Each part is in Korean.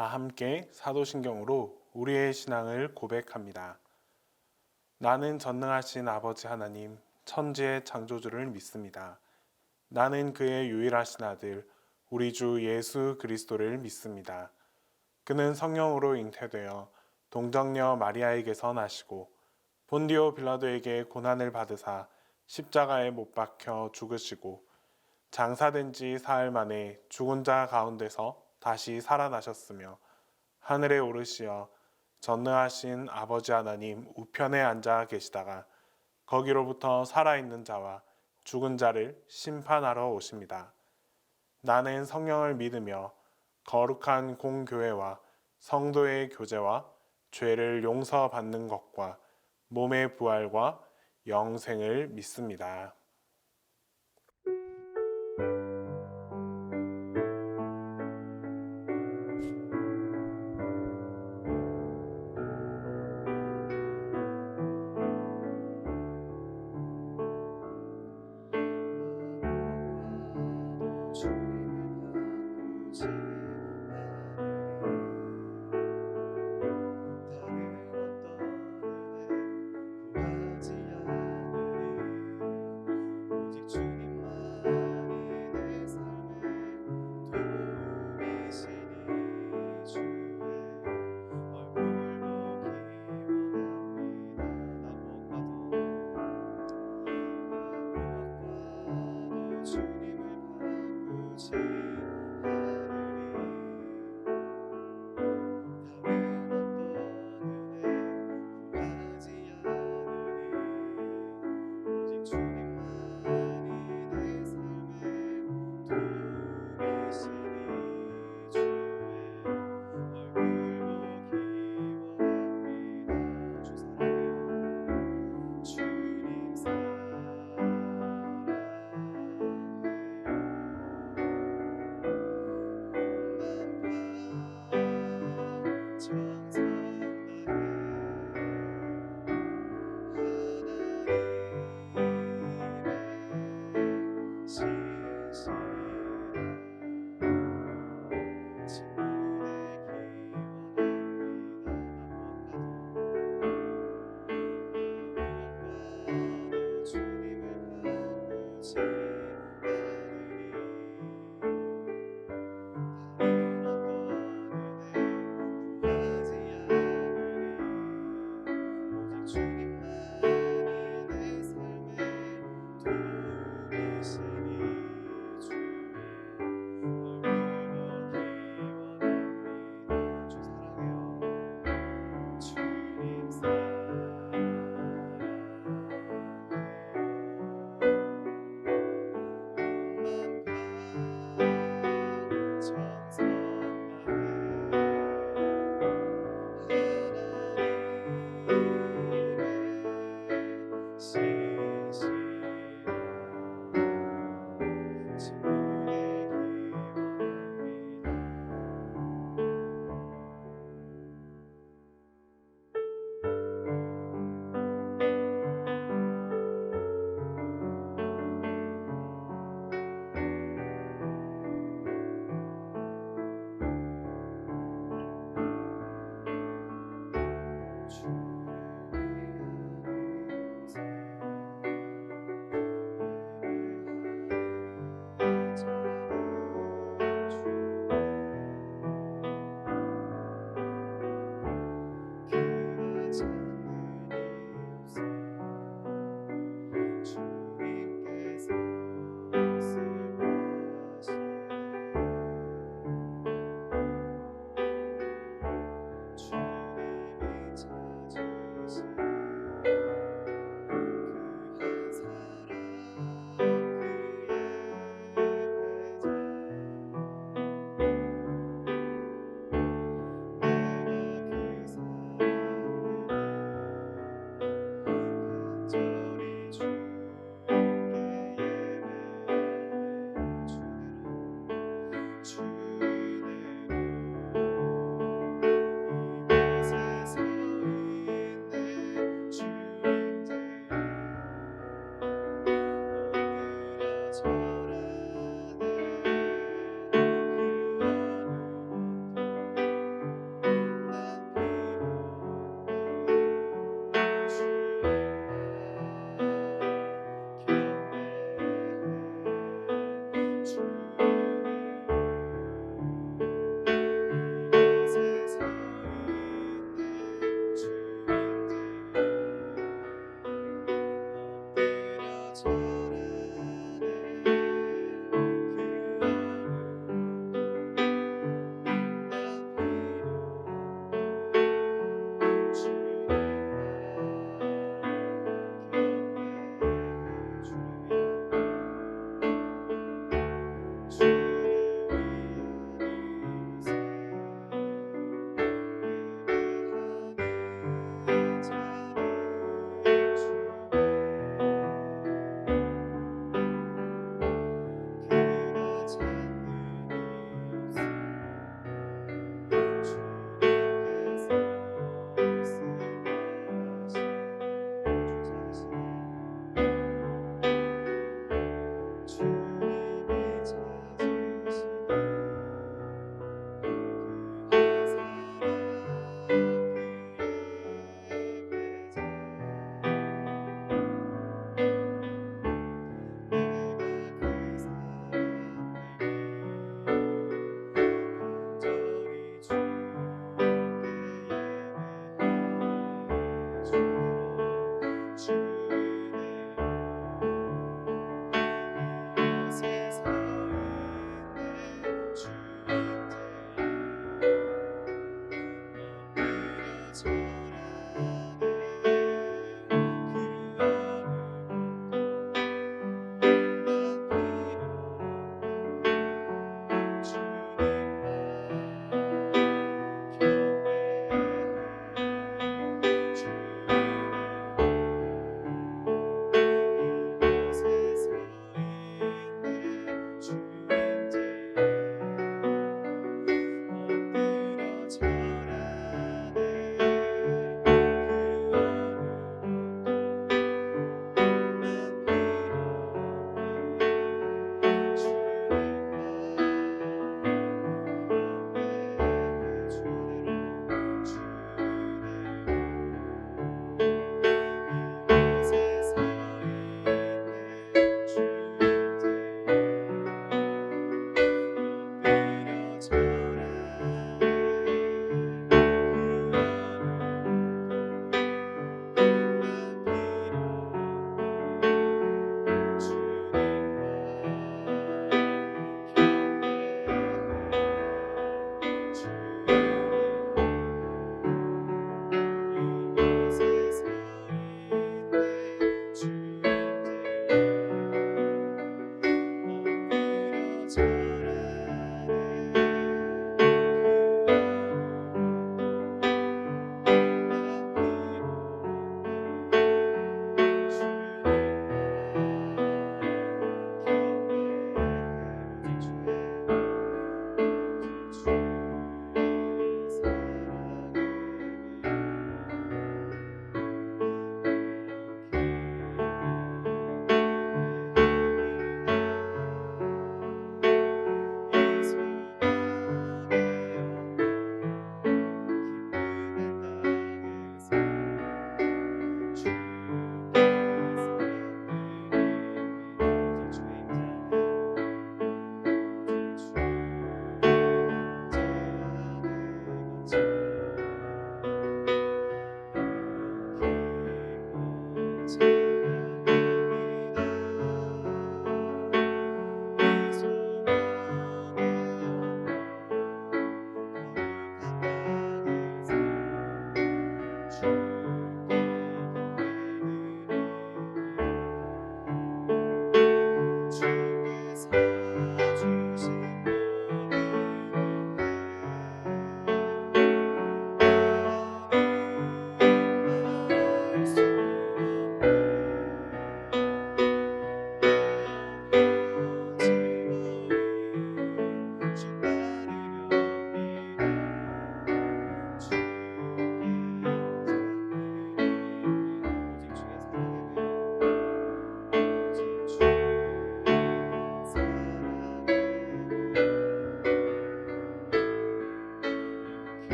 다 함께 사도신경으로 우리의 신앙을 고백합니다. 나는 전능하신 아버지 하나님, 천지의 창조주를 믿습니다. 나는 그의 유일하신 아들, 우리 주 예수 그리스도를 믿습니다. 그는 성령으로 잉태되어 동정녀 마리아에게서 나시고 본디오 빌라도에게 고난을 받으사 십자가에 못 박혀 죽으시고 장사된 지 사흘 만에 죽은 자 가운데서 다시 살아나셨으며 하늘에 오르시어 전능하신 아버지 하나님 우편에 앉아 계시다가 거기로부터 살아있는 자와 죽은 자를 심판하러 오십니다. 나는 성령을 믿으며 거룩한 공교회와 성도의 교제와 죄를 용서받는 것과 몸의 부활과 영생을 믿습니다. 무엇과도 주님을 바꾸지 않으리. 다른 어떤 은혜 구하지 않으리.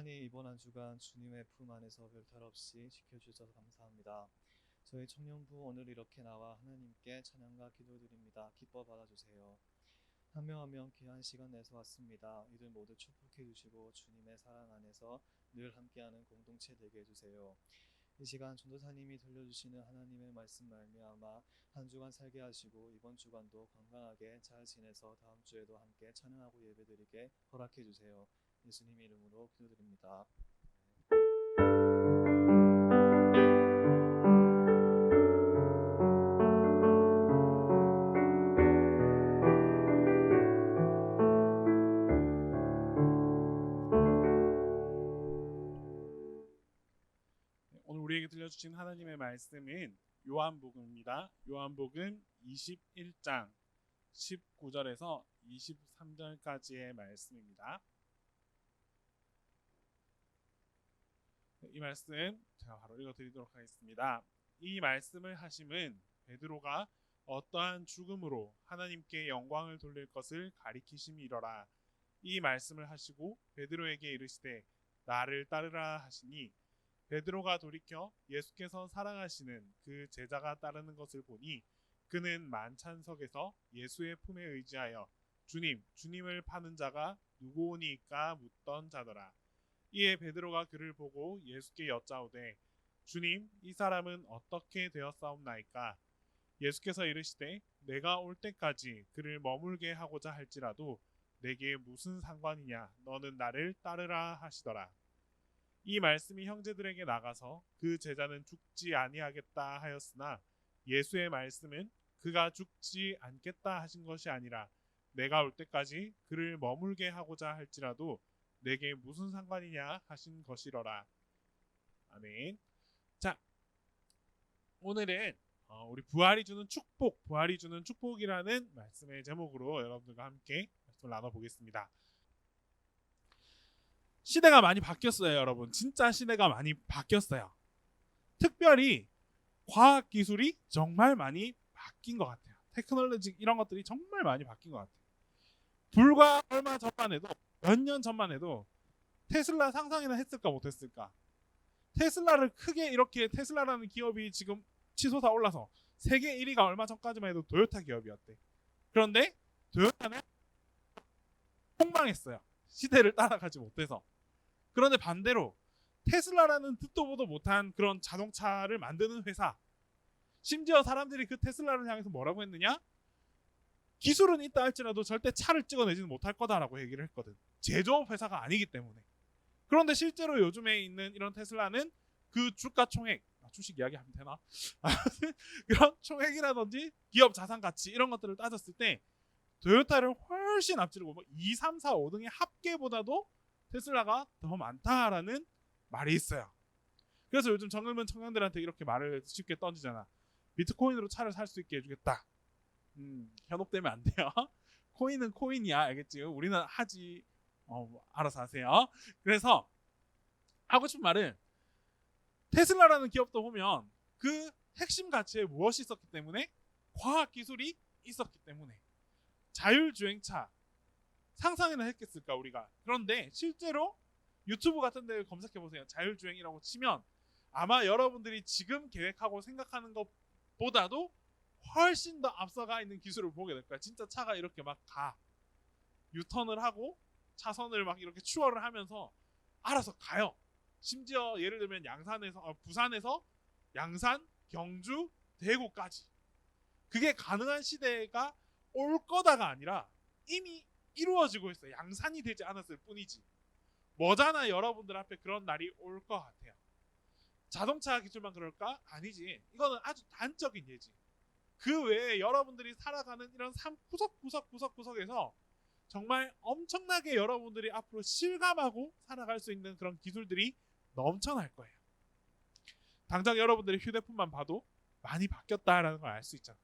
하나님, 이번 한 주간 주님의 품 안에서 별탈 없이 지켜주셔서 감사합니다. 저희 청년부 오늘 이렇게 나와 하나님께 찬양과 기도드립니다. 기뻐 받아주세요. 한 명 한 명 귀한 시간 내서 왔습니다. 이들 모두 축복해 주시고 주님의 사랑 안에서 늘 함께하는 공동체 되게 해주세요. 이 시간 전도사님이 들려주시는 하나님의 말씀 말미암아 한 주간 살게 하시고 이번 주간도 건강하게 잘 지내서 다음 주에도 함께 찬양하고 예배드리게 허락해 주세요. 예수님 이름으로 기도드립니다. 오늘 우리에게 들려주신 하나님의 말씀은 요한복음입니다. 요한복음 21장 19절에서 23절까지의 말씀입니다. 이 말씀 제가 바로 읽어드리도록 하겠습니다. 이 말씀을 하심은 베드로가 어떠한 죽음으로 하나님께 영광을 돌릴 것을 가리키심이러라. 이 말씀을 하시고 베드로에게 이르시되 나를 따르라 하시니 베드로가 돌이켜 예수께서 사랑하시는 그 제자가 따르는 것을 보니 그는 만찬석에서 예수의 품에 의지하여 주님을 파는 자가 누구오니까 묻던 자더라. 이에 베드로가 그를 보고 예수께 여짜오되 주님, 이 사람은 어떻게 되었사옵나이까? 예수께서 이르시되 내가 올 때까지 그를 머물게 하고자 할지라도 내게 무슨 상관이냐? 너는 나를 따르라 하시더라. 이 말씀이 형제들에게 나가서 그 제자는 죽지 아니하겠다 하였으나 예수의 말씀은 그가 죽지 않겠다 하신 것이 아니라 내가 올 때까지 그를 머물게 하고자 할지라도 내게 무슨 상관이냐 하신 것이러라. 아멘. 자, 오늘은 우리 부활이 주는 축복이라는 말씀의 제목으로 여러분들과 함께 말씀을 나눠보겠습니다. 시대가 많이 바뀌었어요, 여러분. 진짜 시대가 많이 바뀌었어요. 특별히 과학 기술이 정말 많이 바뀐 것 같아요. 테크놀로지 이런 것들이 정말 많이 바뀐 것 같아요. 불과 얼마 전만 해도 몇 년 전만 해도 테슬라 상상이나 했을까 못했을까? 테슬라를 크게 이렇게 테슬라라는 기업이 지금 치솟아 올라서 세계 1위가 얼마 전까지만 해도 도요타 기업이었대. 그런데 도요타는 폭망했어요. 시대를 따라가지 못해서. 그런데 반대로 테슬라라는 듣도 보도 못한 그런 자동차를 만드는 회사, 심지어 사람들이 그 테슬라를 향해서 뭐라고 했느냐? 기술은 있다 할지라도 절대 차를 찍어내지는 못할 거다라고 얘기를 했거든. 제조업 회사가 아니기 때문에. 그런데 실제로 요즘에 있는 이런 테슬라는 그 주가 총액, 주식 이야기하면 되나? 그런 총액이라든지 기업 자산 가치 이런 것들을 따졌을 때 도요타를 훨씬 앞지르고 2, 3, 4, 5등의 합계보다도 테슬라가 더 많다라는 말이 있어요. 그래서 요즘 젊은 청년들한테 이렇게 말을 쉽게 던지잖아. 비트코인으로 차를 살 수 있게 해주겠다. 현혹되면 안 돼요. 코인은 코인이야, 알겠지? 우리는 하지. 알아서 하세요. 그래서 하고 싶은 말은 테슬라라는 기업도 보면 그 핵심 가치에 무엇이 있었기 때문에 과학 기술이 있었기 때문에 자율주행차 상상이나 했겠을까 우리가. 그런데 실제로 유튜브 같은 데 검색해 보세요. 자율주행이라고 치면 아마 여러분들이 지금 계획하고 생각하는 것보다도 훨씬 더 앞서가 있는 기술을 보게 될 거야. 진짜 차가 이렇게 막 가. 유턴을 하고 차선을 막 이렇게 추월을 하면서 알아서 가요. 심지어 예를 들면 부산에서 양산, 경주, 대구까지. 그게 가능한 시대가 올 거다가 아니라 이미 이루어지고 있어요. 양산이 되지 않았을 뿐이지. 머지않아 여러분들 앞에 그런 날이 올 것 같아요. 자동차 기술만 그럴까? 아니지. 이거는 아주 단적인 예지. 그 외에 여러분들이 살아가는 이런 삶 구석구석에서 정말 엄청나게 여러분들이 앞으로 실감하고 살아갈 수 있는 그런 기술들이 넘쳐날 거예요. 당장 여러분들이 휴대폰만 봐도 많이 바뀌었다라는 걸 알 수 있잖아.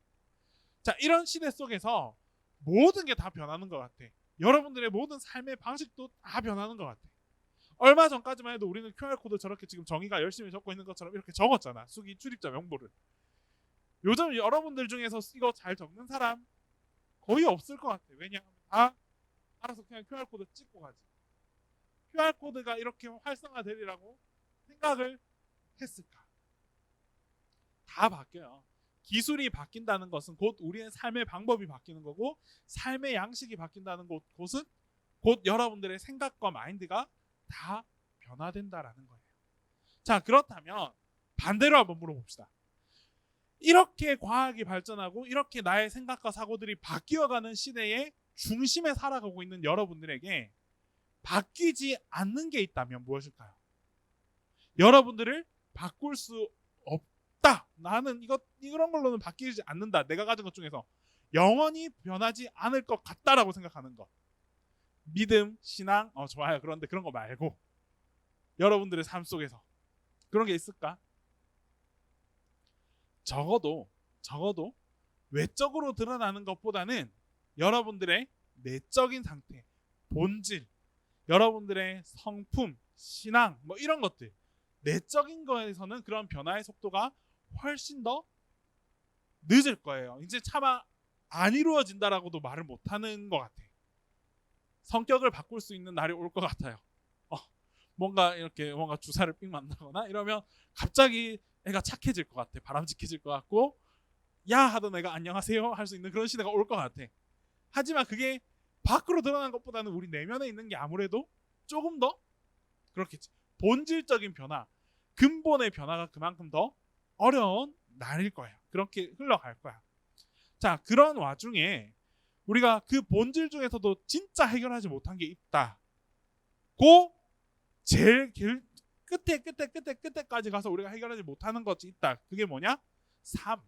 자, 이런 시대 속에서 모든 게 다 변하는 것 같아. 여러분들의 모든 삶의 방식도 다 변하는 것 같아. 얼마 전까지만 해도 우리는 QR코드 저렇게 지금 정의가 열심히 적고 있는 것처럼 이렇게 적었잖아. 수기 출입자 명부를. 요즘 여러분들 중에서 이거 잘 적는 사람 거의 없을 것 같아. 왜냐하면 다 알아서 그냥 QR코드 찍고 가지. QR 코드가 이렇게 활성화되리라고 생각을 했을까? 다 바뀌어요. 기술이 바뀐다는 것은 곧 우리의 삶의 방법이 바뀌는 거고, 삶의 양식이 바뀐다는 곳은 곧 여러분들의 생각과 마인드가 다 변화된다라는 거예요. 자, 그렇다면 반대로 한번 물어봅시다. 이렇게 과학이 발전하고 이렇게 나의 생각과 사고들이 바뀌어가는 시대의 중심에 살아가고 있는 여러분들에게 바뀌지 않는 게 있다면 무엇일까요? 여러분들을 바꿀 수 없다. 나는 이런 걸로는 바뀌지 않는다. 내가 가진 것 중에서 영원히 변하지 않을 것 같다라고 생각하는 것. 믿음, 신앙, 좋아요. 그런데 그런 거 말고 여러분들의 삶 속에서 그런 게 있을까? 적어도 외적으로 드러나는 것보다는 여러분들의 내적인 상태, 본질, 여러분들의 성품, 신앙, 뭐 이런 것들, 내적인 거에서는 그런 변화의 속도가 훨씬 더 늦을 거예요. 이제 차마 안 이루어진다라고도 말을 못하는 것 같아. 성격을 바꿀 수 있는 날이 올 것 같아요. 뭔가 주사를 삥 맞는다거나 이러면 갑자기 애가 착해질 것 같아. 바람직해질 것 같고, 야 하던 애가 안녕하세요 할 수 있는 그런 시대가 올 것 같아. 하지만 그게 밖으로 드러난 것보다는 우리 내면에 있는 게 아무래도 조금 더 그렇겠지. 본질적인 변화, 근본의 변화가 그만큼 더 어려운 날일 거야. 그렇게 흘러갈 거야. 자, 그런 와중에 우리가 그 본질 중에서도 진짜 해결하지 못한 게 있다. 제일 끝에까지 가서 우리가 해결하지 못하는 것이 있다. 그게 뭐냐? 삶.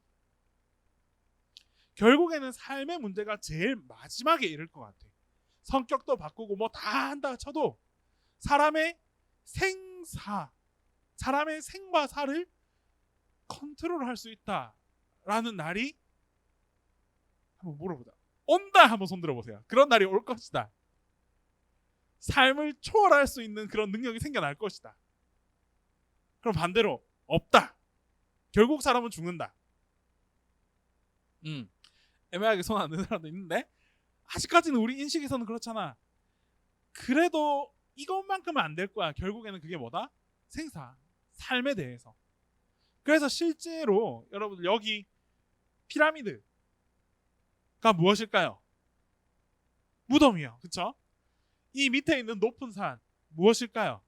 결국에는 삶의 문제가 제일 마지막에 이를 것 같아. 성격도 바꾸고 뭐 다 한다 쳐도 사람의 생과 사를 컨트롤할 수 있다라는 날이, 한번 물어보자. 온다 한번 손 들어보세요. 그런 날이 올 것이다. 삶을 초월할 수 있는 그런 능력이 생겨날 것이다. 그럼 반대로 없다. 결국 사람은 죽는다. 애매하게 손 안 드는 사람도 있는데 아직까지는 우리 인식에서는 그렇잖아. 그래도 이것만큼은 안 될 거야. 결국에는 그게 뭐다? 삶에 대해서. 그래서 실제로 여러분들 여기 피라미드가 무엇일까요? 무덤이요. 그렇죠? 이 밑에 있는 높은 산 무엇일까요?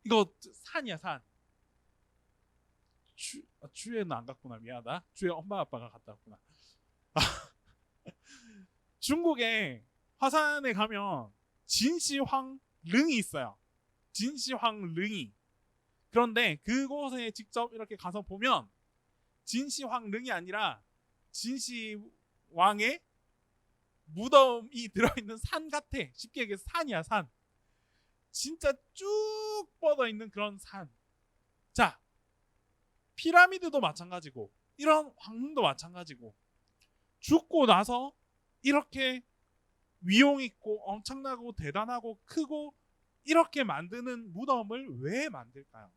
이거 산이야, 산. 주에는 안 갔구나. 미안하다. 주에 엄마 아빠가 갔다 왔구나. 중국에 화산에 가면 진시황릉이 있어요. 진시황릉이. 그런데 그곳에 직접 이렇게 가서 보면 진시황릉이 아니라 진시황의 무덤이 들어있는 산 같아. 쉽게 얘기해서 산이야, 산. 진짜 쭉 뻗어 있는 그런 산. 자, 피라미드도 마찬가지고 이런 황릉도 마찬가지고 죽고 나서 이렇게 위용 있고 엄청나고 대단하고 크고 이렇게 만드는 무덤을 왜 만들까요?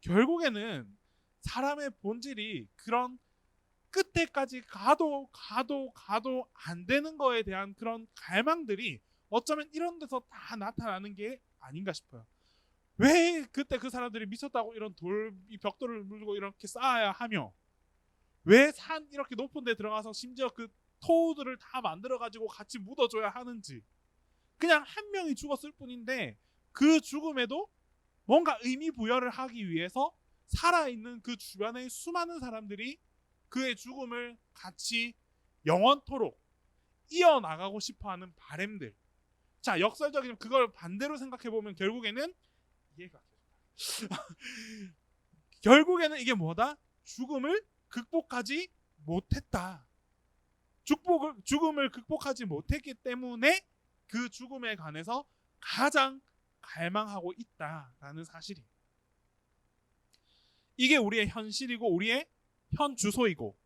결국에는 사람의 본질이 그런 끝에까지 가도 안 되는 거에 대한 그런 갈망들이 어쩌면 이런 데서 다 나타나는 게 아닌가 싶어요. 왜 그때 그 사람들이 미쳤다고 이런 이 벽돌을 물고 이렇게 쌓아야 하며, 왜 산 이렇게 높은 데 들어가서 심지어 그 토우들을 다 만들어 가지고 같이 묻어줘야 하는지. 그냥 한 명이 죽었을 뿐인데 그 죽음에도 뭔가 의미 부여를 하기 위해서 살아있는 그 주변의 수많은 사람들이 그의 죽음을 같이 영원토록 이어나가고 싶어하는 바램들. 자, 역설적인 그걸 반대로 생각해보면 결국에는 이해가 결국에는 이게 뭐다? 죽음을 극복하지 못했다. 죽음을 극복하지 못했기 때문에 그 죽음에 관해서 가장 갈망하고 있다라는 사실이. 이게 우리의 현실이고 우리의 현 주소이고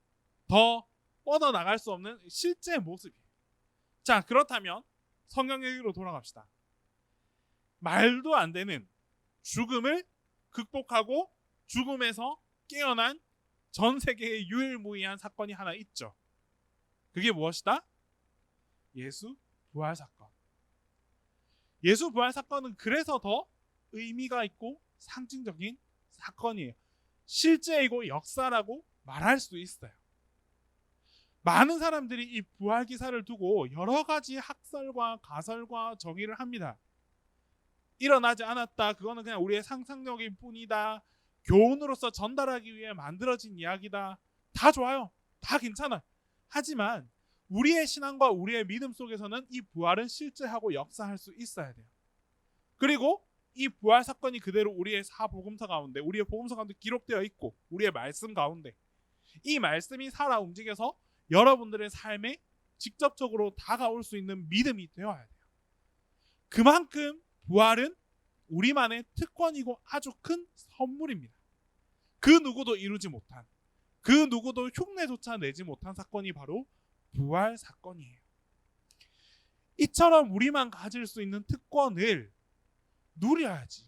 더 뻗어나갈 수 없는 실제 모습이에요. 자, 그렇다면 성경 얘기로 돌아갑시다. 말도 안 되는 죽음을 극복하고 죽음에서 깨어난 전 세계의 유일무이한 사건이 하나 있죠. 그게 무엇이다? 예수 부활 사건. 예수 부활 사건은 그래서 더 의미가 있고 상징적인 사건이에요. 실제이고 역사라고 말할 수 있어요. 많은 사람들이 이 부활 기사를 두고 여러 가지 학설과 가설과 정의를 합니다. 일어나지 않았다. 그거는 그냥 우리의 상상력일 뿐이다. 교훈으로서 전달하기 위해 만들어진 이야기다. 다 좋아요. 다 괜찮아. 하지만 우리의 신앙과 우리의 믿음 속에서는 이 부활은 실제하고 역사할 수 있어야 돼요. 그리고 이 부활 사건이 그대로 우리의 사복음서 가운데, 우리의 복음서 가운데 기록되어 있고, 우리의 말씀 가운데 이 말씀이 살아 움직여서 여러분들의 삶에 직접적으로 다가올 수 있는 믿음이 되어야 돼요. 그만큼 부활은 우리만의 특권이고 아주 큰 선물입니다. 그 누구도 이루지 못한, 그 누구도 흉내조차 내지 못한 사건이 바로 부활 사건이에요. 이처럼 우리만 가질 수 있는 특권을 누려야지.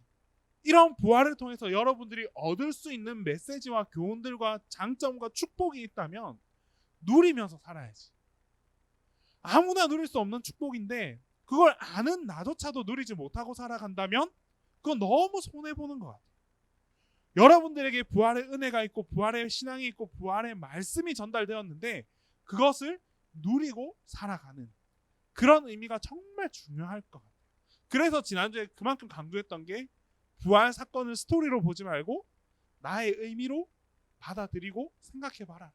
이런 부활을 통해서 여러분들이 얻을 수 있는 메시지와 교훈들과 장점과 축복이 있다면 누리면서 살아야지. 아무나 누릴 수 없는 축복인데 그걸 아는 나조차도 누리지 못하고 살아간다면 그건 너무 손해보는 것 같아요. 여러분들에게 부활의 은혜가 있고 부활의 신앙이 있고 부활의 말씀이 전달되었는데 그것을 누리고 살아가는 그런 의미가 정말 중요할 것 같아요. 그래서 지난주에 그만큼 강조했던 게 부활 사건을 스토리로 보지 말고 나의 의미로 받아들이고 생각해봐라.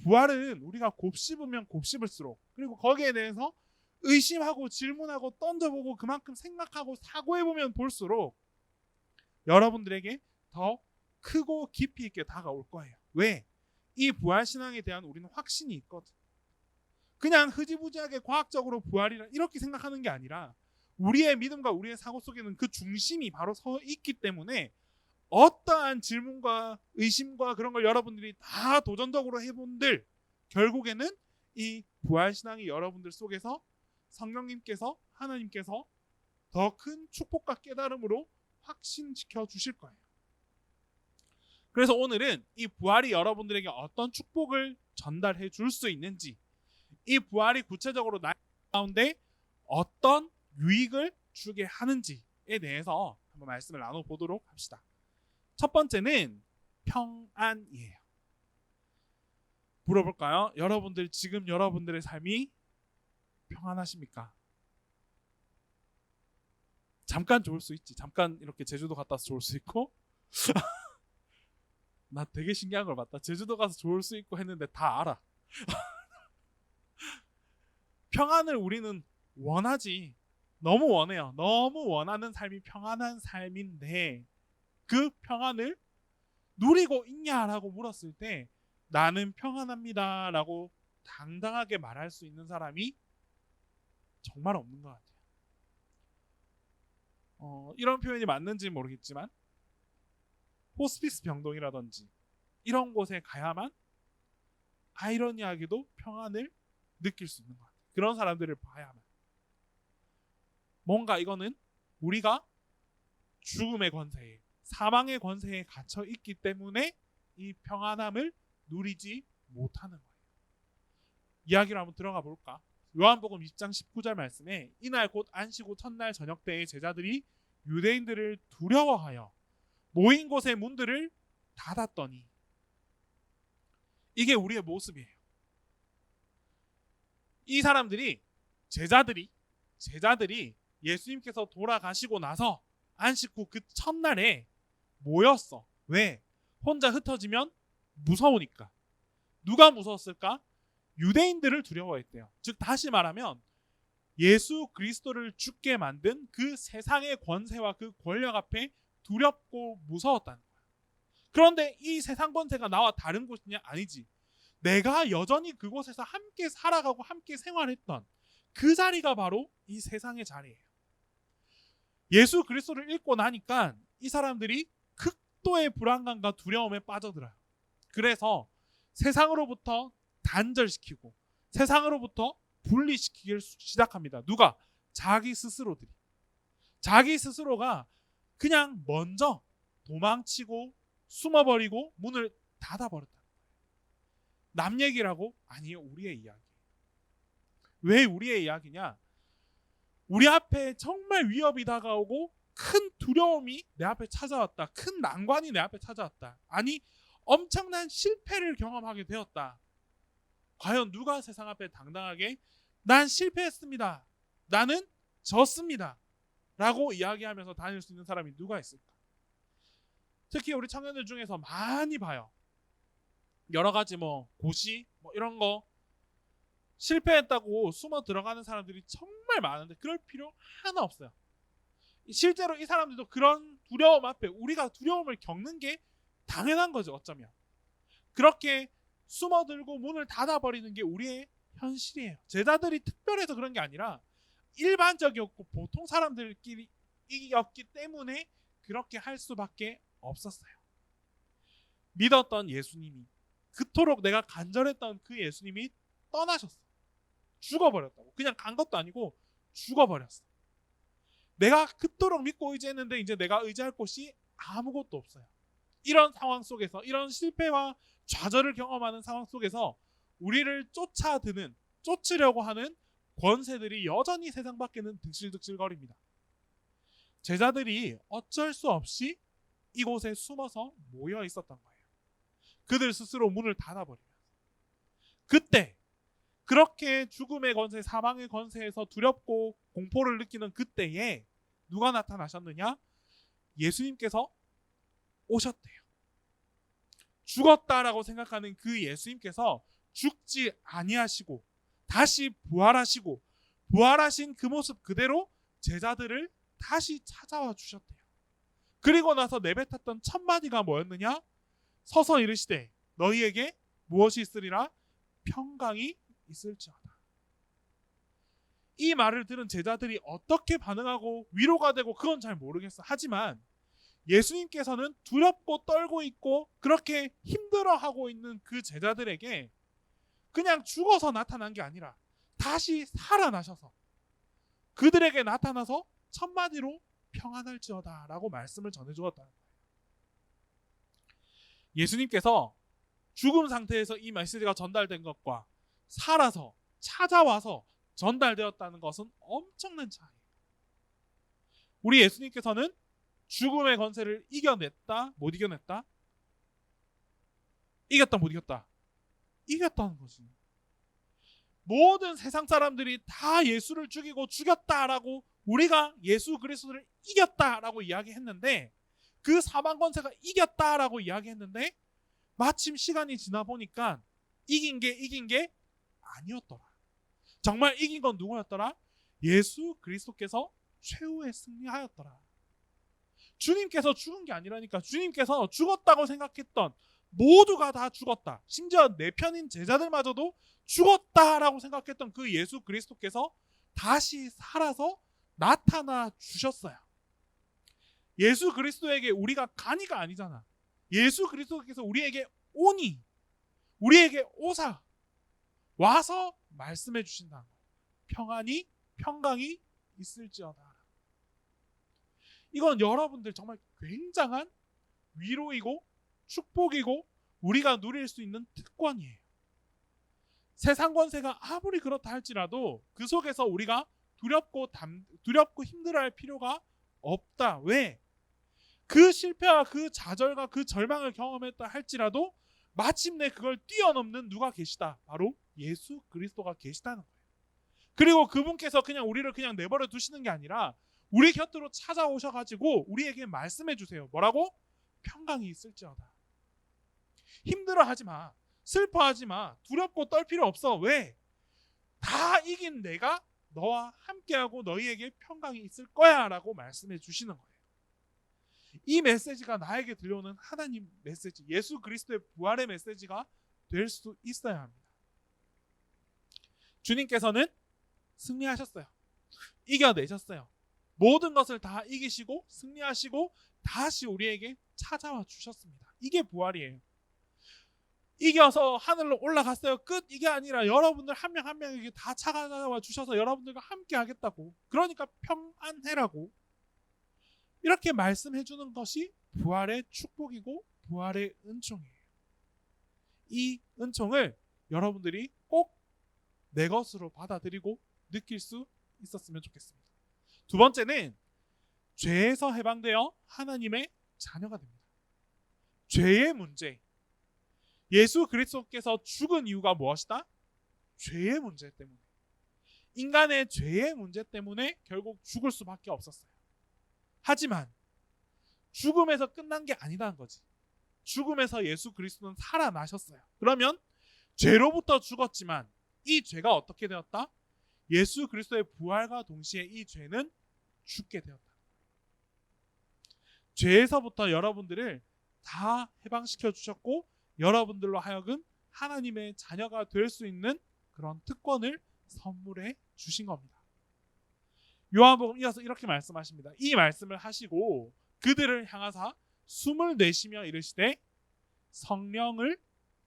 부활은 우리가 곱씹으면 곱씹을수록, 그리고 거기에 대해서 의심하고 질문하고 던져보고 그만큼 생각하고 사고해보면 볼수록 여러분들에게 더 크고 깊이 있게 다가올 거예요. 왜? 이 부활신앙에 대한 우리는 확신이 있거든. 그냥 흐지부지하게 과학적으로 부활이라 이렇게 생각하는 게 아니라 우리의 믿음과 우리의 사고 속에는 그 중심이 바로 서 있기 때문에 어떠한 질문과 의심과 그런 걸 여러분들이 다 도전적으로 해본들 결국에는 이 부활신앙이 여러분들 속에서 성령님께서, 하나님께서 더 큰 축복과 깨달음으로 확신시켜 주실 거예요. 그래서 오늘은 이 부활이 여러분들에게 어떤 축복을 전달해 줄 수 있는지, 이 부활이 구체적으로 나 가운데 어떤 유익을 주게 하는지에 대해서 한번 말씀을 나눠보도록 합시다. 첫 번째는 평안이에요. 물어볼까요? 여러분들 지금 여러분들의 삶이 평안하십니까? 잠깐 좋을 수 있지. 잠깐 이렇게 제주도 갔다 와서 좋을 수 있고 나 되게 신기한 걸 봤다. 제주도 가서 좋을 수 있고 했는데 다 알아. 평안을 우리는 원하지. 너무 원해요. 너무 원하는 삶이 평안한 삶인데 그 평안을 누리고 있냐라고 물었을 때 나는 평안합니다 라고 당당하게 말할 수 있는 사람이 정말 없는 것 같아요. 이런 표현이 맞는지 모르겠지만 호스피스 병동이라든지 이런 곳에 가야만 아이러니하게도 평안을 느낄 수 있는 것 같아요. 그런 사람들을 봐야만. 뭔가 이거는 우리가 죽음의 권세에, 사망의 권세에 갇혀 있기 때문에 이 평안함을 누리지 못하는 거예요. 이야기를 한번 들어가 볼까? 요한복음 20장 19절 말씀에 이날 곧 안식 후 첫날 저녁 때에 제자들이 유대인들을 두려워하여 모인 곳의 문들을 닫았더니, 이게 우리의 모습이에요. 이 사람들이 제자들이 예수님께서 돌아가시고 나서 안식 후 그 첫날에 모였어. 왜? 혼자 흩어지면 무서우니까. 누가 무서웠을까? 유대인들을 두려워했대요. 즉 다시 말하면 예수 그리스도를 죽게 만든 그 세상의 권세와 그 권력 앞에 두렵고 무서웠다는 거야. 그런데 이 세상 권세가 나와 다른 곳이냐? 아니지. 내가 여전히 그곳에서 함께 살아가고 함께 생활했던 그 자리가 바로 이 세상의 자리예요. 예수 그리스도를 읽고 나니까 이 사람들이 극도의 불안감과 두려움에 빠져들어요. 그래서 세상으로부터 단절시키고 세상으로부터 분리시키기 시작합니다. 누가? 자기 스스로들이. 자기 스스로가 그냥 먼저 도망치고 숨어버리고 문을 닫아버렸다는 거예요. 남 얘기라고? 아니에요. 우리의 이야기. 왜 우리의 이야기냐? 우리 앞에 정말 위협이 다가오고 큰 두려움이 내 앞에 찾아왔다. 큰 난관이 내 앞에 찾아왔다. 아니, 엄청난 실패를 경험하게 되었다. 과연 누가 세상 앞에 당당하게 난 실패했습니다. 나는 졌습니다. 라고 이야기하면서 다닐 수 있는 사람이 누가 있을까? 특히 우리 청년들 중에서 많이 봐요. 여러 가지 고시 이런 거 실패했다고 숨어 들어가는 사람들이 정말 많은데 그럴 필요 하나 없어요. 실제로 이 사람들도 그런 두려움 앞에 우리가 두려움을 겪는 게 당연한 거죠. 어쩌면 그렇게 숨어들고 문을 닫아버리는 게 우리의 현실이에요. 제자들이 특별해서 그런 게 아니라 일반적이었고 보통 사람들끼리였기 때문에 그렇게 할 수밖에 없었어요. 믿었던 예수님이, 그토록 내가 간절했던 그 예수님이 떠나셨어. 죽어버렸다고. 그냥 간 것도 아니고 죽어버렸어. 내가 그토록 믿고 의지했는데 이제 내가 의지할 곳이 아무것도 없어요. 이런 상황 속에서, 이런 실패와 좌절을 경험하는 상황 속에서 우리를 쫓으려고 하는 권세들이 여전히 세상 밖에는 득실득실거립니다. 제자들이 어쩔 수 없이 이곳에 숨어서 모여 있었던 거예요. 그들 스스로 문을 닫아버리면서. 그때 그렇게 죽음의 권세, 사망의 권세에서 두렵고 공포를 느끼는 그때에 누가 나타나셨느냐? 예수님께서 오셨대요. 죽었다라고 생각하는 그 예수님께서 죽지 아니하시고 다시 부활하시고 부활하신 그 모습 그대로 제자들을 다시 찾아와 주셨대요. 그리고 나서 내뱉었던 첫 마디가 뭐였느냐? 서서 이르시되 너희에게 무엇이 있으리라? 평강이 있을지어다. 이 말을 들은 제자들이 어떻게 반응하고 위로가 되고 그건 잘 모르겠어. 하지만 예수님께서는 두렵고 떨고 있고 그렇게 힘들어하고 있는 그 제자들에게 그냥 죽어서 나타난 게 아니라 다시 살아나셔서 그들에게 나타나서 첫마디로 평안할지어다 라고 말씀을 전해주었다는 거예요. 예수님께서 죽음 상태에서 이 메시지가 전달된 것과 살아서 찾아와서 전달되었다는 것은 엄청난 차이예요. 우리 예수님께서는 죽음의 권세를 이겨냈다? 못 이겨냈다? 이겼다 못 이겼다? 이겼다는 거지. 모든 세상 사람들이 다 예수를 죽이고 죽였다라고 우리가 예수 그리스도를 이겼다라고 이야기했는데 그 사망 권세가 이겼다라고 이야기했는데 마침 시간이 지나 보니까 이긴 게 아니었더라. 정말 이긴 건 누구였더라? 예수 그리스도께서 최후에 승리하였더라. 주님께서 죽은 게 아니라니까. 주님께서 죽었다고 생각했던 모두가 다 죽었다. 심지어 내 편인 제자들마저도 죽었다라고 생각했던 그 예수 그리스도께서 다시 살아서 나타나 주셨어요. 예수 그리스도에게 우리가 간이가 아니잖아. 예수 그리스도께서 우리에게 오니, 우리에게 오사 와서 말씀해 주신다는 거예요. 평강이 있을지어다. 이건 여러분들 정말 굉장한 위로이고 축복이고 우리가 누릴 수 있는 특권이에요. 세상 권세가 아무리 그렇다 할지라도 그 속에서 우리가 두렵고 힘들어할 필요가 없다. 왜? 그 실패와 그 좌절과 그 절망을 경험했다 할지라도 마침내 그걸 뛰어넘는 누가 계시다. 바로 예수 그리스도가 계시다는 거예요. 그리고 그분께서 그냥 우리를 그냥 내버려 두시는 게 아니라 우리 곁으로 찾아오셔가지고 우리에게 말씀해 주세요. 뭐라고? 평강이 있을지어다. 힘들어하지 마. 슬퍼하지 마. 두렵고 떨 필요 없어. 왜? 다 이긴 내가 너와 함께하고 너희에게 평강이 있을 거야 라고 말씀해 주시는 거예요. 이 메시지가 나에게 들려오는 하나님 메시지, 예수 그리스도의 부활의 메시지가 될 수 있어야 합니다. 주님께서는 승리하셨어요. 이겨내셨어요. 모든 것을 다 이기시고 승리하시고 다시 우리에게 찾아와 주셨습니다. 이게 부활이에요. 이겨서 하늘로 올라갔어요. 끝. 이게 아니라 여러분들 한 명 한 명에게 다 찾아와 주셔서 여러분들과 함께 하겠다고. 그러니까 평안해라고. 이렇게 말씀해 주는 것이 부활의 축복이고 부활의 은총이에요. 이 은총을 여러분들이 꼭 내 것으로 받아들이고 느낄 수 있었으면 좋겠습니다. 두 번째는 죄에서 해방되어 하나님의 자녀가 됩니다. 죄의 문제. 예수 그리스도께서 죽은 이유가 무엇이다? 죄의 문제 때문에. 인간의 죄의 문제 때문에 결국 죽을 수밖에 없었어요. 하지만 죽음에서 끝난 게 아니다는 거지. 죽음에서 예수 그리스도는 살아나셨어요. 그러면 죄로부터 죽었지만 이 죄가 어떻게 되었다? 예수 그리스도의 부활과 동시에 이 죄는 죽게 되었다. 죄에서부터 여러분들을 다 해방시켜 주셨고 여러분들로 하여금 하나님의 자녀가 될 수 있는 그런 특권을 선물해 주신 겁니다. 요한복음 이어서 이렇게 말씀하십니다. 이 말씀을 하시고 그들을 향하사 숨을 내쉬며 이르시되 성령을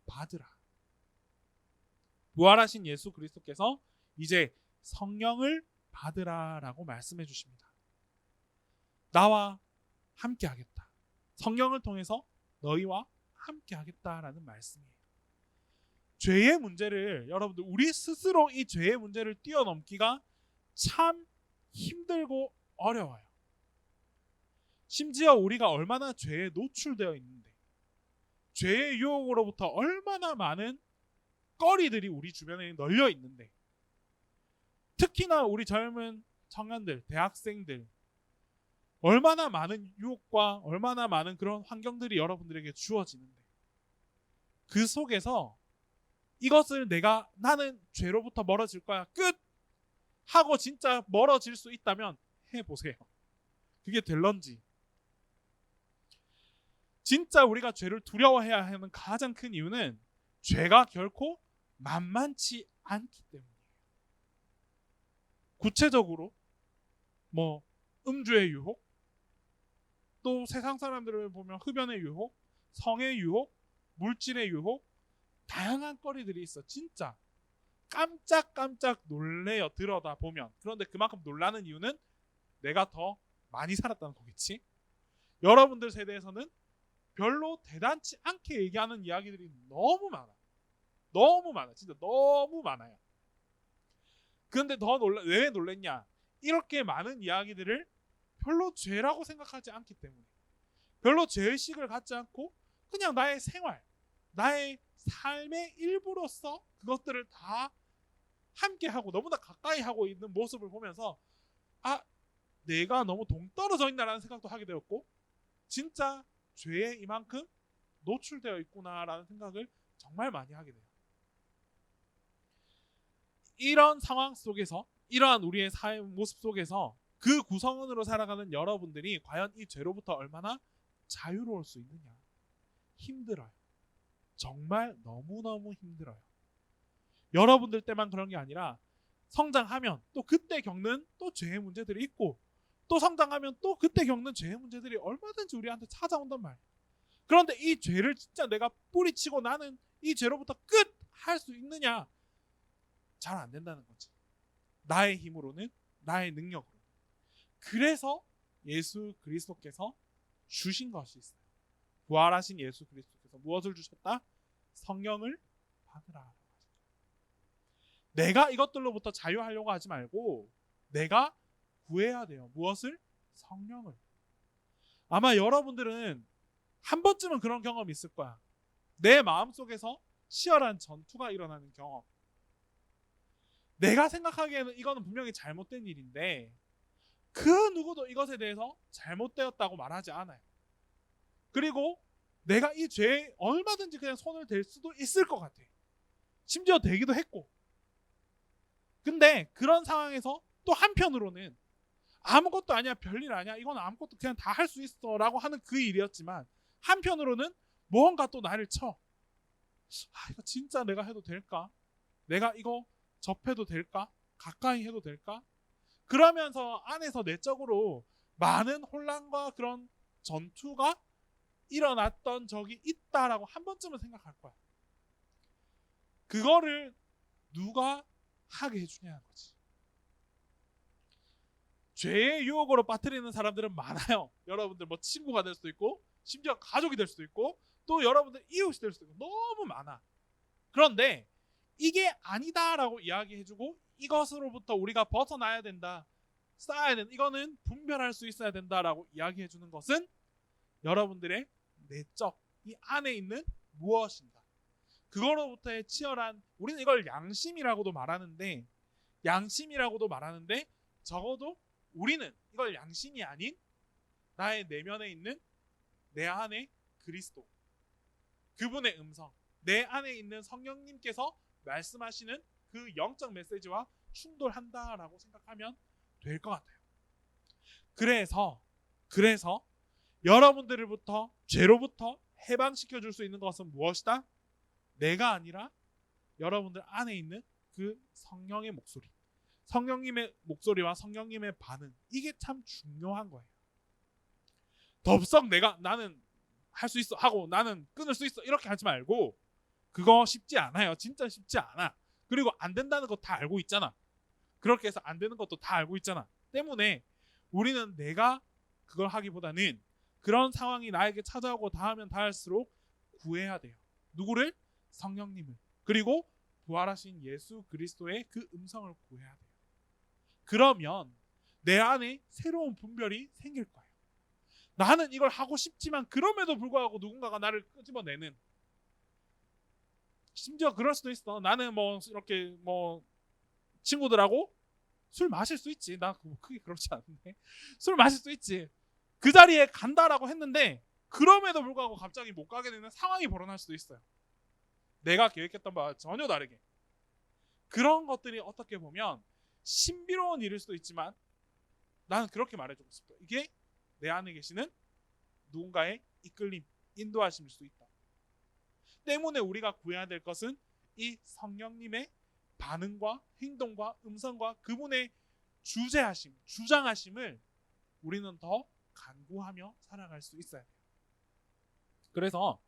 받으라. 부활하신 예수 그리스도께서 이제 성령을 받으라라고 말씀해 주십니다. 나와 함께 하겠다. 성령을 통해서 너희와 함께 하겠다라는 말씀이에요. 죄의 문제를 여러분들 우리 스스로 이 죄의 문제를 뛰어넘기가 참 힘들고 어려워요. 심지어 우리가 얼마나 죄에 노출되어 있는데 죄의 유혹으로부터 얼마나 많은 거리들이 우리 주변에 널려 있는데 특히나 우리 젊은 청년들, 대학생들 얼마나 많은 유혹과 얼마나 많은 그런 환경들이 여러분들에게 주어지는데 그 속에서 이것을 나는 죄로부터 멀어질 거야 끝 하고 진짜 멀어질 수 있다면 해보세요. 그게 될런지. 진짜 우리가 죄를 두려워해야 하는 가장 큰 이유는 죄가 결코 만만치 않기 때문이에요. 구체적으로 음주의 유혹, 또 세상 사람들을 보면 흡연의 유혹, 성의 유혹, 물질의 유혹, 다양한 거리들이 있어. 진짜 깜짝깜짝 놀래요. 들여다보면. 그런데 그만큼 놀라는 이유는 내가 더 많이 살았다는 거겠지. 여러분들 세대에서는 별로 대단치 않게 얘기하는 이야기들이 너무 많아. 너무 많아. 진짜 너무 많아요. 그런데 왜 놀랬냐? 이렇게 많은 이야기들을 별로 죄라고 생각하지 않기 때문에, 별로 죄의식을 갖지 않고 그냥 나의 생활, 나의 삶의 일부로서 그것들을 다 함께하고 너무나 가까이 하고 있는 모습을 보면서 내가 너무 동떨어져 있나라는 생각도 하게 되었고 진짜 죄에 이만큼 노출되어 있구나라는 생각을 정말 많이 하게 돼요. 이런 상황 속에서 이러한 우리의 삶 모습 속에서 그 구성원으로 살아가는 여러분들이 과연 이 죄로부터 얼마나 자유로울 수 있느냐? 힘들어요. 정말 너무너무 힘들어요. 여러분들 때만 그런 게 아니라 성장하면 또 그때 겪는 또 죄의 문제들이 있고 또 성장하면 또 그때 겪는 죄의 문제들이 얼마든지 우리한테 찾아온단 말이에요. 그런데 이 죄를 진짜 내가 뿌리치고 나는 이 죄로부터 끝 할 수 있느냐? 잘 안 된다는 거지. 나의 힘으로는, 나의 능력으로는. 그래서 예수 그리스도께서 주신 것이 있어요. 부활하신 예수 그리스도께서 무엇을 주셨다? 성령을 받으라. 내가 이것들로부터 자유하려고 하지 말고 내가 구해야 돼요. 무엇을? 성령을. 아마 여러분들은 한 번쯤은 그런 경험이 있을 거야. 내 마음속에서 치열한 전투가 일어나는 경험. 내가 생각하기에는 이거는 분명히 잘못된 일인데 그 누구도 이것에 대해서 잘못되었다고 말하지 않아요. 그리고 내가 이 죄에 얼마든지 그냥 손을 댈 수도 있을 것 같아. 심지어 되기도 했고. 근데 그런 상황에서 또 한편으로는 아무것도 아니야, 별일 아니야, 이건 아무것도 그냥 다 할 수 있어 라고 하는 그 일이었지만 한편으로는 무언가 또 나를 쳐. 이거 진짜 내가 해도 될까? 내가 이거 접해도 될까? 가까이 해도 될까? 그러면서 안에서 내적으로 많은 혼란과 그런 전투가 일어났던 적이 있다라고 한 번쯤은 생각할 거야. 그거를 누가 하게 해주냐는 거지. 죄의 유혹으로 빠뜨리는 사람들은 많아요. 여러분들 친구가 될 수도 있고 심지어 가족이 될 수도 있고 또 여러분들 이웃이 될 수도 있고 너무 많아. 그런데 이게 아니다라고 이야기해주고 이것으로부터 우리가 벗어나야 된다. 쌓아야 된다. 이거는 분별할 수 있어야 된다라고 이야기해 주는 것은 여러분들의 내적 이 안에 있는 무엇인가, 그거로부터의 치열한, 우리는 이걸 양심이라고도 말하는데 적어도 우리는 이걸 양심이 아닌 나의 내면에 있는 내 안에 그리스도, 그분의 음성, 내 안에 있는 성령님께서 말씀하시는 그 영적 메시지와 충돌한다라고 생각하면 될 것 같아요. 그래서 여러분들부터 죄로부터 해방시켜 줄 수 있는 것은 무엇이다? 내가 아니라 여러분들 안에 있는 그 성령의 목소리, 성령님의 목소리와 성령님의 반응, 이게 참 중요한 거예요. 덥석 나는 할 수 있어 하고 나는 끊을 수 있어 이렇게 하지 말고, 그거 쉽지 않아요. 진짜 쉽지 않아. 그리고 안 된다는 거 다 알고 있잖아. 그렇게 해서 안 되는 것도 다 알고 있잖아. 때문에 우리는 내가 그걸 하기보다는 그런 상황이 나에게 찾아오고 닿으면 닿을수록 구해야 돼요. 누구를? 성령님을. 그리고 부활하신 예수 그리스도의 그 음성을 구해야 돼요. 그러면 내 안에 새로운 분별이 생길 거예요. 나는 이걸 하고 싶지만 그럼에도 불구하고 누군가가 나를 끄집어내는, 심지어 그럴 수도 있어. 나는 뭐 이렇게 뭐 친구들하고 술 마실 수 있지. 나 크게 그렇지 않은데 술 마실 수 있지. 그 자리에 간다라고 했는데 그럼에도 불구하고 갑자기 못 가게 되는 상황이 벌어날 수도 있어요. 내가 계획했던 바와 전혀 다르게. 그런 것들이 어떻게 보면 신비로운 일일 수도 있지만 나는 그렇게 말해주고 싶다. 이게 내 안에 계시는 누군가의 이끌림, 인도하심일 수 있다. 때문에 우리가 구해야 될 것은 이 성령님의 반응과 행동과 음성과 그분의 주재하심, 주장하심을 우리는 더 간구하며 살아갈 수 있어야 돼요. 그래서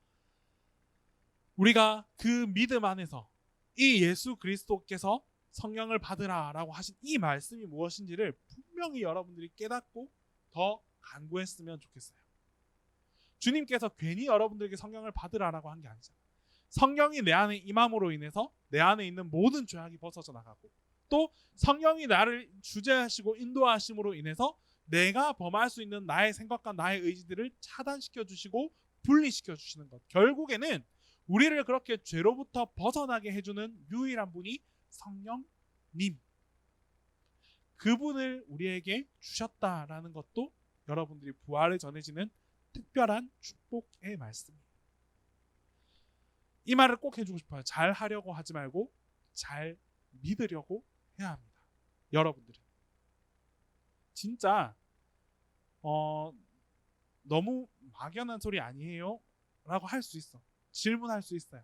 우리가 그 믿음 안에서 이 예수 그리스도께서 성령을 받으라라고 하신 이 말씀이 무엇인지를 분명히 여러분들이 깨닫고 더 간구했으면 좋겠어요. 주님께서 괜히 여러분들에게 성령을 받으라라고 한 게 아니잖아요. 성령이 내 안에 임함으로 인해서 내 안에 있는 모든 죄악이 벗어져 나가고, 또 성령이 나를 주재하시고 인도하심으로 인해서 내가 범할 수 있는 나의 생각과 나의 의지들을 차단시켜 주시고 분리시켜 주시는 것. 결국에는 우리를 그렇게 죄로부터 벗어나게 해주는 유일한 분이 성령님, 그분을 우리에게 주셨다라는 것도 여러분들이 부활에 전해지는 특별한 축복의 말씀이에요. 이 말을 꼭 해주고 싶어요. 잘 하려고 하지 말고 잘 믿으려고 해야 합니다. 여러분들은 진짜 너무 막연한 소리 아니에요? 라고 할 수 있어. 질문할 수 있어요.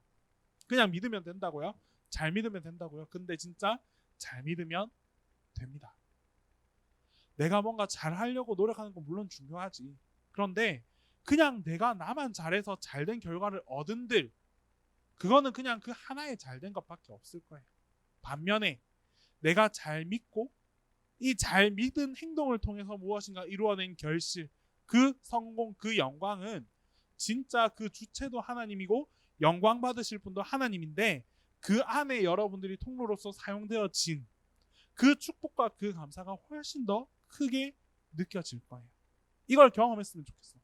그냥 믿으면 된다고요? 잘 믿으면 된다고요? 근데 진짜 잘 믿으면 됩니다. 내가 뭔가 잘 하려고 노력하는 건 물론 중요하지. 그런데 그냥 내가 나만 잘해서 잘된 결과를 얻은들, 그거는 그냥 그 하나의 잘된 것밖에 없을 거예요. 반면에 내가 잘 믿고 이 잘 믿은 행동을 통해서 무엇인가 이루어낸 결실, 그 성공, 그 영광은 진짜 그 주체도 하나님이고 영광 받으실 분도 하나님인데, 그 안에 여러분들이 통로로서 사용되어진 그 축복과 그 감사가 훨씬 더 크게 느껴질 거예요. 이걸 경험했으면 좋겠어.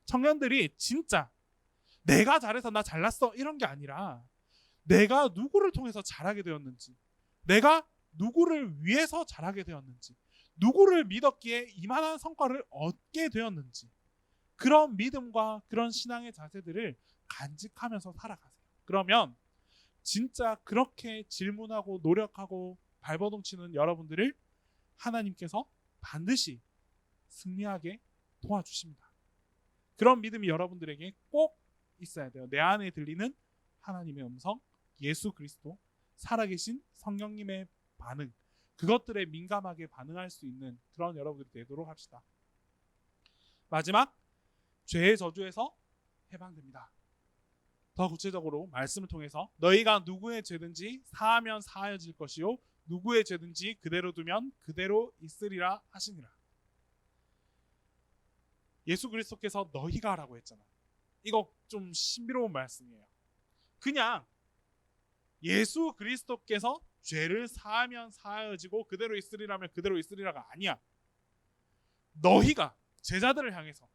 청년들이 진짜 내가 잘해서 나 잘났어 이런 게 아니라 내가 누구를 통해서 잘하게 되었는지, 내가 누구를 위해서 잘하게 되었는지, 누구를 믿었기에 이만한 성과를 얻게 되었는지, 그런 믿음과 그런 신앙의 자세들을 간직하면서 살아가세요. 그러면 진짜 그렇게 질문하고 노력하고 발버둥치는 여러분들을 하나님께서 반드시 승리하게 도와주십니다. 그런 믿음이 여러분들에게 꼭 있어야 돼요. 내 안에 들리는 하나님의 음성, 예수 그리스도, 살아계신 성령님의 반응, 그것들에 민감하게 반응할 수 있는 그런 여러분들이 되도록 합시다. 마지막, 죄의 저주에서 해방됩니다. 더 구체적으로 말씀을 통해서 너희가 누구의 죄든지 사하면 사하여질 것이요 누구의 죄든지 그대로 두면 그대로 있으리라 하시니라. 예수 그리스도께서 너희가 라고 했잖아. 이거 좀 신비로운 말씀이에요. 그냥 예수 그리스도께서 죄를 사하면 사하여지고 그대로 있으리라면 그대로 있으리라가 아니야. 너희가 제자들을 향해서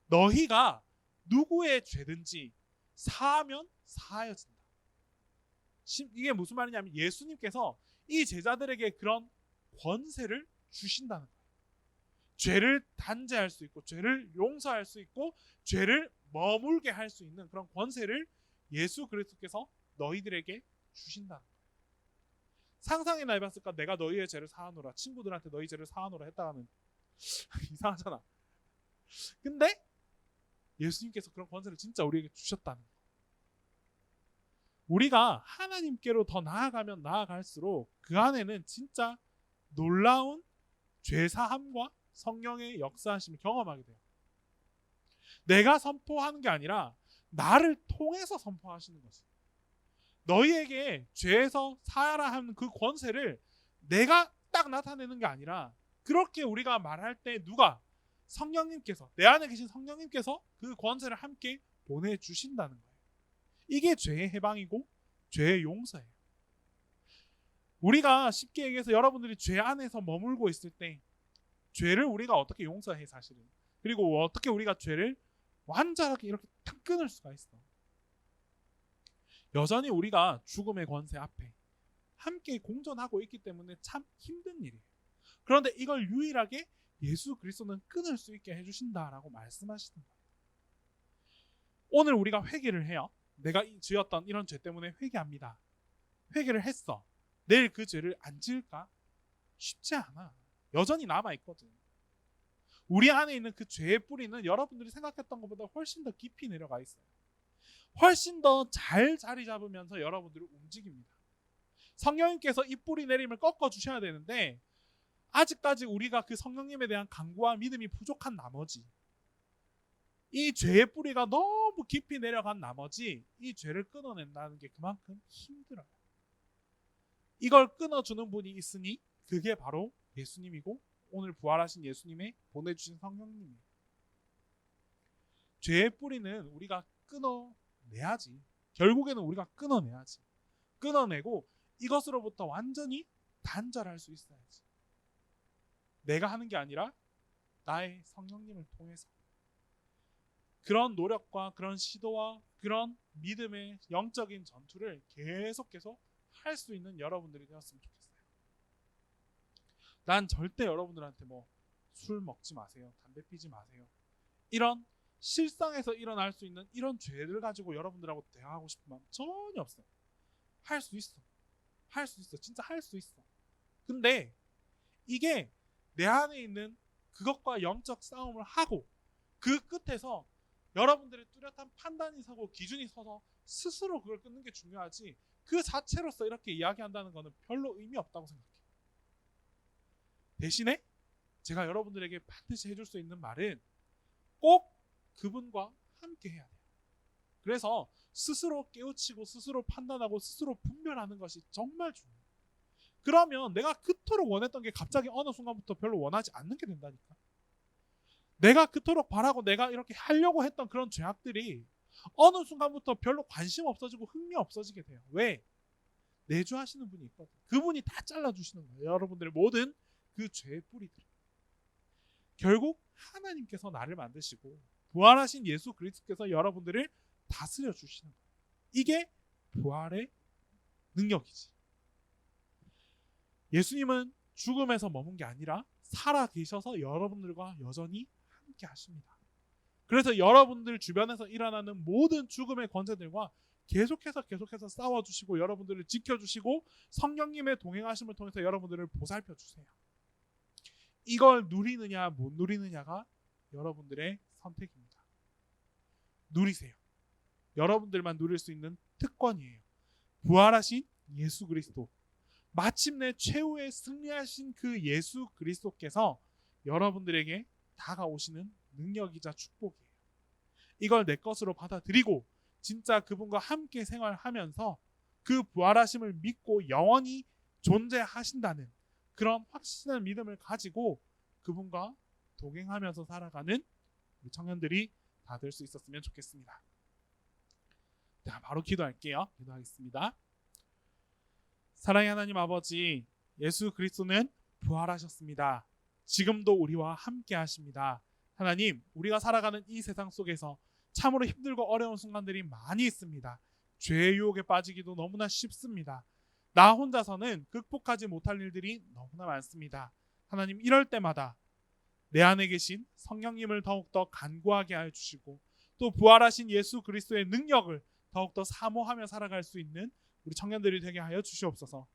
너희가 누구의 죄든지 사하면 사하여진다. 이게 무슨 말이냐면 예수님께서 이 제자들에게 그런 권세를 주신다는 거예요. 죄를 단죄할 수 있고 죄를 용서할 수 있고 죄를 머물게 할 수 있는 그런 권세를 예수 그리스도께서 너희들에게 주신다는 거예요. 상상이나 해봤을까? 내가 너희의 죄를 사하노라, 친구들한테 너희 죄를 사하노라 했다가는 이상하잖아. 근데 예수님께서 그런 권세를 진짜 우리에게 주셨다는 거예요. 우리가 하나님께로 더 나아가면 나아갈수록 그 안에는 진짜 놀라운 죄사함과 성령의 역사하심을 경험하게 돼요. 내가 선포하는 게 아니라 나를 통해서 선포하시는 거지. 너희에게 죄에서 사하라 하는 그 권세를 내가 딱 나타내는 게 아니라 그렇게 우리가 말할 때 누가? 성령님께서, 내 안에 계신 성령님께서 그 권세를 함께 보내주신다는 거예요. 이게 죄의 해방이고 죄의 용서예요. 우리가 쉽게 얘기해서 여러분들이 죄 안에서 머물고 있을 때 죄를 우리가 어떻게 용서해 사실은. 그리고 어떻게 우리가 죄를 완전하게 이렇게 탁 끊을 수가 있어. 여전히 우리가 죽음의 권세 앞에 함께 공존하고 있기 때문에 참 힘든 일이에요. 그런데 이걸 유일하게 예수 그리스도는 끊을 수 있게 해주신다라고 말씀하시는 거예요. 오늘 우리가 회개를 해요. 내가 지었던 이런 죄 때문에 회개합니다. 회개를 했어. 내일 그 죄를 안 지을까? 쉽지 않아. 여전히 남아있거든. 우리 안에 있는 그 죄의 뿌리는 여러분들이 생각했던 것보다 훨씬 더 깊이 내려가 있어요. 훨씬 더 잘 자리 잡으면서 여러분들을 움직입니다. 성령님께서 이 뿌리 내림을 꺾어주셔야 되는데 아직까지 우리가 그 성령님에 대한 간구와 믿음이 부족한 나머지 이 죄의 뿌리가 너무 깊이 내려간 나머지 이 죄를 끊어낸다는 게 그만큼 힘들어요. 이걸 끊어주는 분이 있으니 그게 바로 예수님이고 오늘 부활하신 예수님의 보내주신 성령님이에요. 죄의 뿌리는 우리가 끊어내야지. 결국에는 우리가 끊어내야지. 끊어내고 이것으로부터 완전히 단절할 수 있어야지. 내가 하는 게 아니라 나의 성령님을 통해서 그런 노력과 그런 시도와 그런 믿음의 영적인 전투를 계속해서 할 수 있는 여러분들이 되었으면 좋겠어요. 난 절대 여러분들한테 뭐 술 먹지 마세요, 담배 피지 마세요, 이런 실상에서 일어날 수 있는 이런 죄를 가지고 여러분들하고 대화하고 싶은 마음 전혀 없어요. 할 수 있어. 할 수 있어. 진짜 할 수 있어. 근데 이게 내 안에 있는 그것과 영적 싸움을 하고 그 끝에서 여러분들의 뚜렷한 판단이 서고 기준이 서서 스스로 그걸 끊는 게 중요하지 그 자체로서 이렇게 이야기한다는 것은 별로 의미 없다고 생각해요. 대신에 제가 여러분들에게 반드시 해줄 수 있는 말은 꼭 그분과 함께 해야 돼요. 그래서 스스로 깨우치고 스스로 판단하고 스스로 분별하는 것이 정말 중요해요. 그러면 내가 그토록 원했던 게 갑자기 어느 순간부터 별로 원하지 않는 게 된다니까. 내가 그토록 바라고 내가 이렇게 하려고 했던 그런 죄악들이 어느 순간부터 별로 관심 없어지고 흥미 없어지게 돼요. 왜? 내주하시는 분이 있거든. 그분이 다 잘라주시는 거예요. 여러분들의 모든 그 죄의 뿌리들. 결국 하나님께서 나를 만드시고 부활하신 예수 그리스도께서 여러분들을 다스려 주시는 거예요. 이게 부활의 능력이지. 예수님은 죽음에서 머문 게 아니라 살아 계셔서 여러분들과 여전히 함께 하십니다. 그래서 여러분들 주변에서 일어나는 모든 죽음의 권세들과 계속해서 싸워주시고 여러분들을 지켜주시고 성령님의 동행하심을 통해서 여러분들을 보살펴주세요. 이걸 누리느냐 못 누리느냐가 여러분들의 선택입니다. 누리세요. 여러분들만 누릴 수 있는 특권이에요. 부활하신 예수 그리스도, 마침내 최후의 승리하신 그 예수 그리스도께서 여러분들에게 다가오시는 능력이자 축복이에요. 이걸 내 것으로 받아들이고 진짜 그분과 함께 생활하면서 그 부활하심을 믿고 영원히 존재하신다는 그런 확신한 믿음을 가지고 그분과 동행하면서 살아가는 우리 청년들이 다 될 수 있었으면 좋겠습니다. 자, 바로 기도할게요. 기도하겠습니다. 사랑의 하나님 아버지, 예수 그리스도는 부활하셨습니다. 지금도 우리와 함께 하십니다. 하나님, 우리가 살아가는 이 세상 속에서 참으로 힘들고 어려운 순간들이 많이 있습니다. 죄의 유혹에 빠지기도 너무나 쉽습니다. 나 혼자서는 극복하지 못할 일들이 너무나 많습니다. 하나님, 이럴 때마다 내 안에 계신 성령님을 더욱더 간구하게 하여 주시고, 또 부활하신 예수 그리스도의 능력을 더욱더 사모하며 살아갈 수 있는 우리 청년들이 되게 하여 주시옵소서.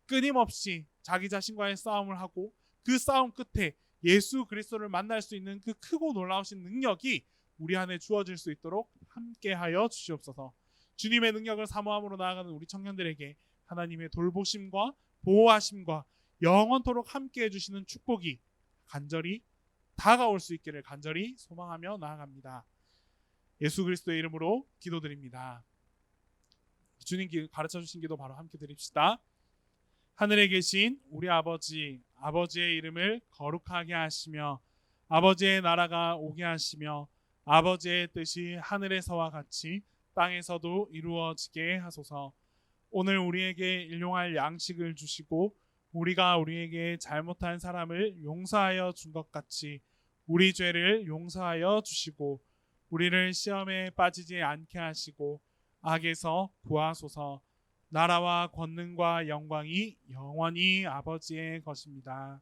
끊임없이 자기 자신과의 싸움을 하고 그 싸움 끝에 예수 그리스도를 만날 수 있는 그 크고 놀라우신 능력이 우리 안에 주어질 수 있도록 함께하여 주시옵소서. 주님의 능력을 사모함으로 나아가는 우리 청년들에게 하나님의 돌보심과 보호하심과 영원토록 함께해 주시는 축복이 간절히 다가올 수 있기를 간절히 소망하며 나아갑니다. 예수 그리스도의 이름으로 기도드립니다. 주님 가르쳐 주신 기도 바로 함께 드립시다. 하늘에 계신 우리 아버지, 아버지의 이름을 거룩하게 하시며 아버지의 나라가 오게 하시며 아버지의 뜻이 하늘에서와 같이 땅에서도 이루어지게 하소서. 오늘 우리에게 일용할 양식을 주시고 우리가 우리에게 잘못한 사람을 용서하여 준 것 같이 우리 죄를 용서하여 주시고 우리를 시험에 빠지지 않게 하시고 악에서 구하소서. 나라와 권능과 영광이 영원히 아버지의 것입니다.